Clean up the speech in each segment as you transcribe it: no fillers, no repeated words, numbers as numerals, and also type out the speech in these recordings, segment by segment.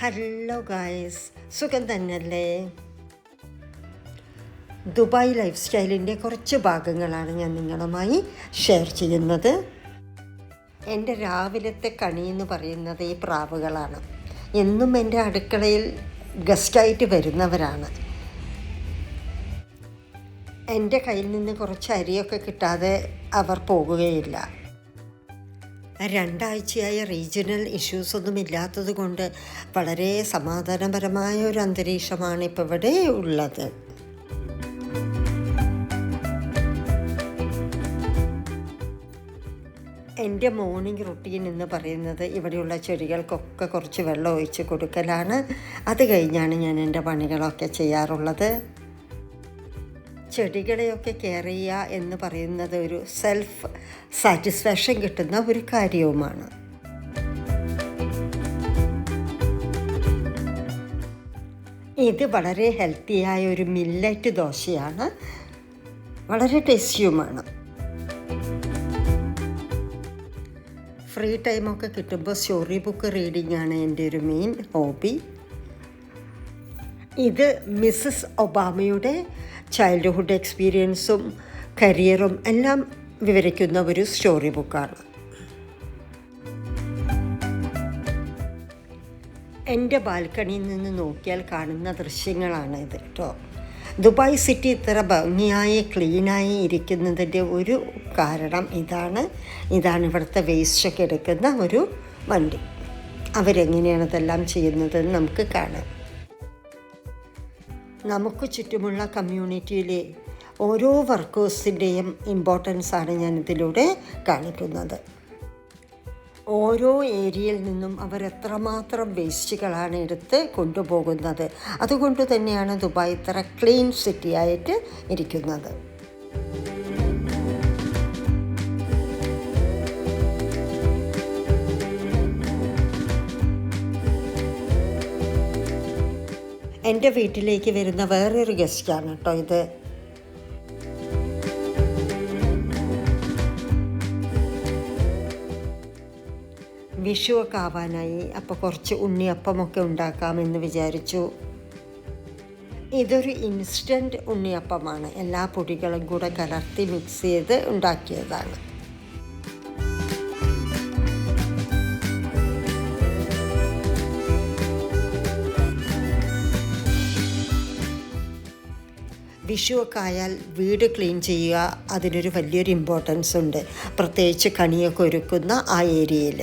Hello guys, സുഖം തന്നെയല്ലേ? Dubai life സ്റ്റൈലിൻ്റെ കുറച്ച് ഭാഗങ്ങളാണ് ഞാൻ നിങ്ങളുമായി ഷെയർ ചെയ്യുന്നത്. എൻ്റെ രാവിലത്തെ കണി എന്ന് പറയുന്നത് ഈ പ്രാവുകളാണ്. എന്നും എൻ്റെ അടുക്കളയിൽ ഗസ്റ്റായിട്ട് വരുന്നവരാണ്. എൻ്റെ കയ്യിൽ നിന്ന് കുറച്ച് അരിയൊക്കെ കിട്ടാതെ അവർ പോകുകയില്ല. 2 ആഴ്ചയായ റീജിയണൽ ഇഷ്യൂസൊന്നും ഇല്ലാത്തത് കൊണ്ട് വളരെ സമാധാനപരമായ ഒരു അന്തരീക്ഷമാണ് ഇപ്പോൾ ഇവിടെ ഉള്ളത്. എൻ്റെ മോർണിംഗ് റുട്ടീൻ എന്ന് പറയുന്നത് ഇവിടെയുള്ള ചെടികൾക്കൊക്കെ കുറച്ച് വെള്ളം ഒഴിച്ച് കൊടുക്കലാണ്. അത് കഴിഞ്ഞാണ് ഞാൻ എൻ്റെ പണികളൊക്കെ ചെയ്യാറുള്ളത്. ചെടികളെയൊക്കെ കെയർ ചെയ്യുക എന്ന് പറയുന്നത് ഒരു സെൽഫ് സാറ്റിസ്ഫാക്ഷൻ കിട്ടുന്ന ഒരു കാര്യവുമാണ്. ഇത് വളരെ ഹെൽത്തിയായ ഒരു മില്ലറ്റ് ദോശയാണ്, വളരെ ടേസ്റ്റിയുമാണ്. ഫ്രീ ടൈമൊക്കെ കിട്ടുമ്പോൾ സ്റ്റോറി ബുക്ക് റീഡിംഗ് ആണ് എൻ്റെ ഒരു മെയിൻ ഹോബി. ഇത് മിസ്സസ് ഒബാമയുടെ ചൈൽഡ്ഹുഡ് എക്സ്പീരിയൻസും കരിയറും എല്ലാം വിവരിക്കുന്ന ഒരു സ്റ്റോറി ബുക്കാണ്. എൻ്റെ ബാൽക്കണിയിൽ നിന്ന് നോക്കിയാൽ കാണുന്ന ദൃശ്യങ്ങളാണ് ഇത് കേട്ടോ. ദുബായ് സിറ്റി ഇത്ര ഭംഗിയായി ക്ലീനായി ഇരിക്കുന്നതിൻ്റെ ഒരു കാരണം ഇതാണ് ഇവിടുത്തെ വേസ്റ്റൊക്കെ എടുക്കുന്ന ഒരു വണ്ടി. അവരെങ്ങനെയാണ് ഇതെല്ലാം ചെയ്യുന്നതെന്ന് നമുക്ക് കാണാം. നമുക്ക് ചുറ്റുമുള്ള കമ്മ്യൂണിറ്റിയിലെ ഓരോ വർക്കേഴ്സിൻ്റെയും ഇമ്പോർട്ടൻസാണ് ഞാനിതിലൂടെ കാണിക്കുന്നത്. ഓരോ ഏരിയയിൽ നിന്നും അവർ എത്രമാത്രം വേസ്റ്റുകളാണ് എടുത്ത് കൊണ്ടുപോകുന്നത്. അതുകൊണ്ട് തന്നെയാണ് ദുബായ് ഇത്ര ക്ലീൻ സിറ്റി ആയിട്ട് ഇരിക്കുന്നത്. എൻ്റെ വീട്ടിലേക്ക് വരുന്ന വേറൊരു ഗസ്റ്റാണ് കേട്ടോ ഇത്. വിഷുവൊക്കെ ആവാനായി, അപ്പോൾ കുറച്ച് ഉണ്ണിയപ്പമൊക്കെ ഉണ്ടാക്കാമെന്ന് വിചാരിച്ചു. ഇതൊരു ഇൻസ്റ്റൻറ്റ് ഉണ്ണിയപ്പമാണ്, എല്ലാ പൊടികളും കൂടെ കലർത്തി മിക്സ് ചെയ്ത് ഉണ്ടാക്കിയതാണ്. വിഷുവൊക്കെ ആയാൽ വീട് ക്ലീൻ ചെയ്യുക, അതിനൊരു വലിയൊരു ഇമ്പോർട്ടൻസ് ഉണ്ട്, പ്രത്യേകിച്ച് കണിയൊക്കെ ഒരുക്കുന്ന ആ ഏരിയയിൽ.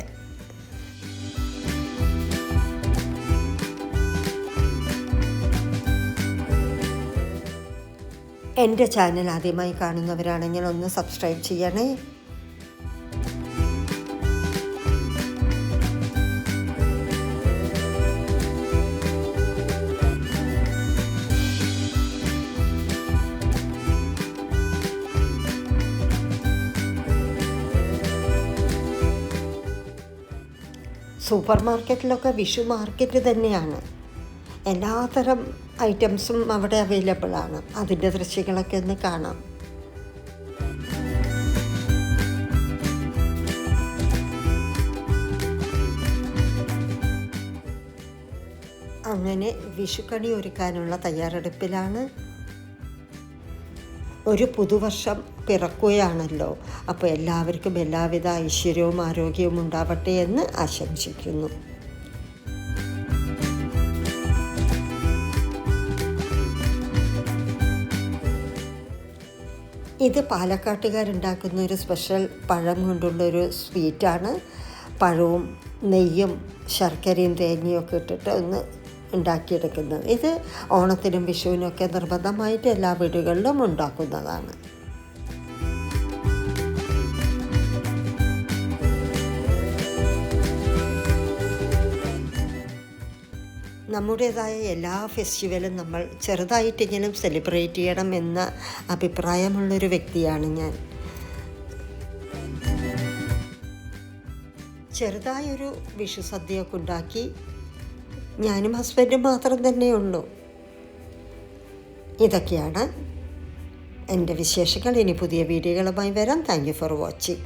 എൻ്റെ ചാനൽ ആദ്യമായി കാണുന്നവരാണെങ്കിൽ ഒന്ന് സബ്സ്ക്രൈബ് ചെയ്യണേ. സൂപ്പർ മാർക്കറ്റിലൊക്കെ വിഷു മാർക്കറ്റ് തന്നെയാണ്. എല്ലാത്തരം ഐറ്റംസും അവിടെ അവൈലബിൾ ആണ്. അതിൻ്റെ ദൃശ്യങ്ങളൊക്കെ ഒന്ന് കാണാം. അങ്ങനെ വിഷുക്കണി ഒരുക്കാനുള്ള തയ്യാറെടുപ്പിലാണ്. ഒരു പുതുവർഷം പിറക്കുകയാണല്ലോ, അപ്പോൾ എല്ലാവർക്കും എല്ലാവിധ ഐശ്വര്യവും ആരോഗ്യവും ഉണ്ടാവട്ടെ എന്ന് ആശംസിക്കുന്നു. ഇത് പാലക്കാട്ടുകാരുണ്ടാക്കുന്ന ഒരു സ്പെഷ്യൽ പഴം കൊണ്ടുള്ളൊരു സ്വീറ്റാണ്. പഴവും നെയ്യും ശർക്കരയും തേങ്ങയൊക്കെ ഇട്ടിട്ട് ഒന്ന് ഉണ്ടാക്കിയെടുക്കുന്നത്. ഇത് ഓണത്തിനും വിഷുവിനൊക്കെ നിർബന്ധമായിട്ട് എല്ലാ വീടുകളിലും ഉണ്ടാക്കുന്നതാണ്. നമ്മുടേതായ എല്ലാ ഫെസ്റ്റിവലും നമ്മൾ ചെറുതായിട്ടെങ്കിലും സെലിബ്രേറ്റ് ചെയ്യണം എന്ന അഭിപ്രായമുള്ളൊരു വ്യക്തിയാണ് ഞാൻ. ചെറുതായൊരു വിഷു സദ്യയൊക്കെ ഉണ്ടാക്കി ഞാനും ഹസ്ബൻഡും മാത്രം തന്നെയുള്ളൂ. ഇതൊക്കെയാണ് എൻ്റെ വിശേഷങ്ങൾ. ഇനി പുതിയ വീഡിയോകളുമായി വരാം. Thank you for watching.